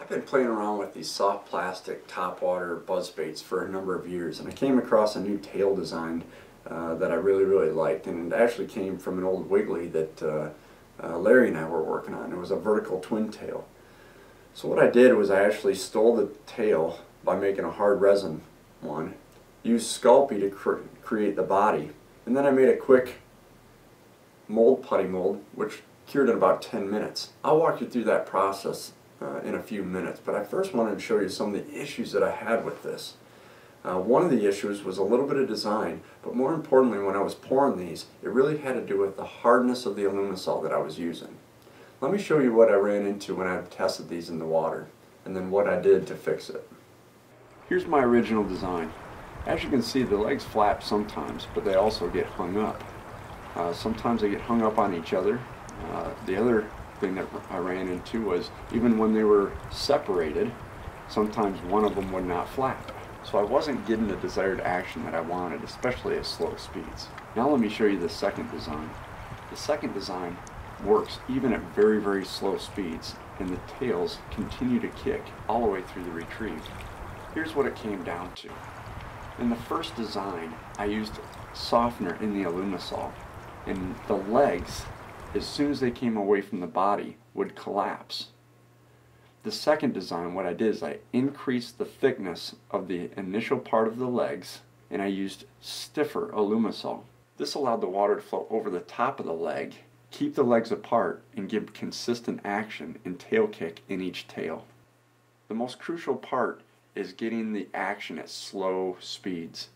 I've been playing around with these soft plastic topwater buzz baits for a number of years, and I came across a new tail design that I really liked, and it actually came from an old Wiggly that Larry and I were working on. It was a vertical twin tail. So what I did was I actually stole the tail by making a hard resin one, used Sculpey to create the body, and then I made a quick mold putty mold which cured in about 10 minutes. I'll walk you through that process in a few minutes, but I first wanted to show you some of the issues that I had with this. One of the issues was a little bit of design, but more importantly, when I was pouring these, it really had to do with the hardness of the Alumisol that I was using. Let me show you what I ran into when I tested these in the water, and then what I did to fix it. Here's my original design. As you can see, the legs flap sometimes, but they also get hung up. Sometimes they get hung up on each other. The other thing that I ran into was even when they were separated, sometimes one of them would not flap. So I wasn't getting the desired action that I wanted, especially at slow speeds. Now let me show you the second design. The second design works even at very slow speeds, and the tails continue to kick all the way through the retrieve. Here's what it came down to. In the first design, I used softener in the Alumisol, and the legs, as soon as they came away from the body, would collapse. The second design, what I did is I increased the thickness of the initial part of the legs, and I used stiffer Alumisol. This allowed the water to flow over the top of the leg, keep the legs apart, and give consistent action and tail kick in each tail. The most crucial part is getting the action at slow speeds,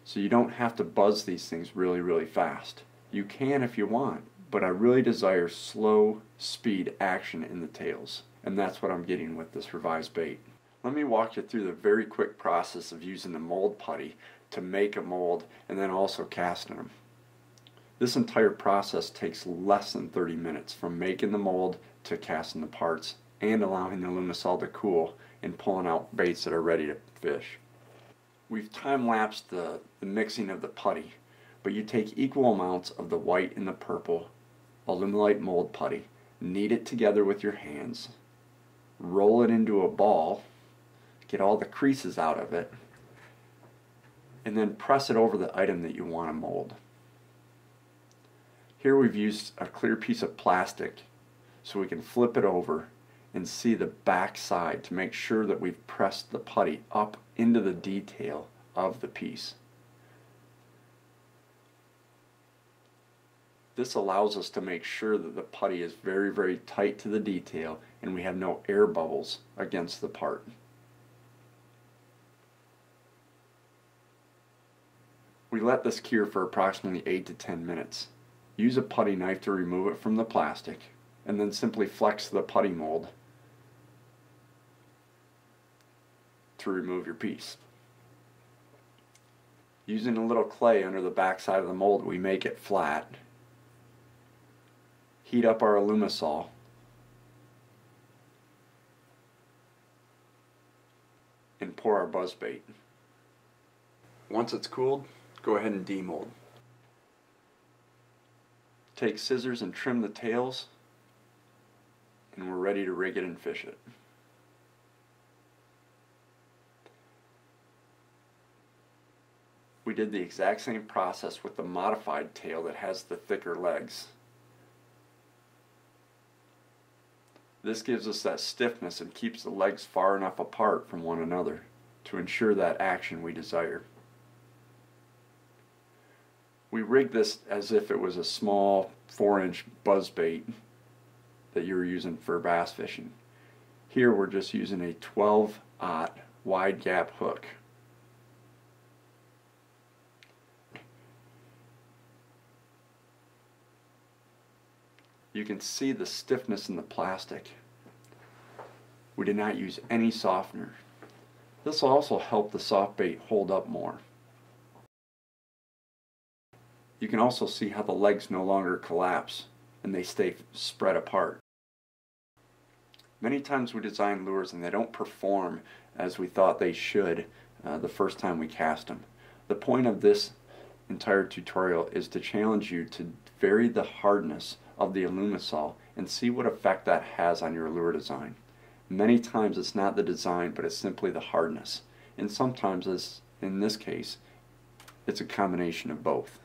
so you don't have to buzz these things really fast. You can if you want, but I really desire slow speed action in the tails, and that's what I'm getting with this revised bait. Let me walk you through the very quick process of using the mold putty to make a mold and then also casting them. This entire process takes less than 30 minutes, from making the mold to casting the parts and allowing the Alumisol to cool and pulling out baits that are ready to fish. We've time-lapsed the mixing of the putty, but you take equal amounts of the white and the purple Alumilite mold putty, knead it together with your hands, roll it into a ball, get all the creases out of it, and then press it over the item that you want to mold. Here we've used a clear piece of plastic so we can flip it over and see the back side to make sure that we've pressed the putty up into the detail of the piece. This allows us to make sure that the putty is very tight to the detail and we have no air bubbles against the part. We let this cure for approximately 8 to 10 minutes. Use a putty knife to remove it from the plastic, and then simply flex the putty mold to remove your piece. Using a little clay under the back side of the mold, we make it flat. Heat up our Alumisol, and pour our buzz bait. Once it's cooled, go ahead and demold. Take scissors and trim the tails, and we're ready to rig it and fish it. We did the exact same process with the modified tail that has the thicker legs. This gives us that stiffness and keeps the legs far enough apart from one another to ensure that action we desire. We rigged this as if it was a small 4-inch buzz bait that you were using for bass fishing. Here we're just using a 12-aught wide gap hook. You can see the stiffness in the plastic. We did not use any softener. This will also help the soft bait hold up more. You can also see how the legs no longer collapse and they stay spread apart. Many times we design lures and they don't perform as we thought they should the first time we cast them. The point of this entire tutorial is to challenge you to vary the hardness of the Alumisol and see what effect that has on your lure design. Many times it's not the design, but it's simply the hardness. And sometimes, as in this case, it's a combination of both.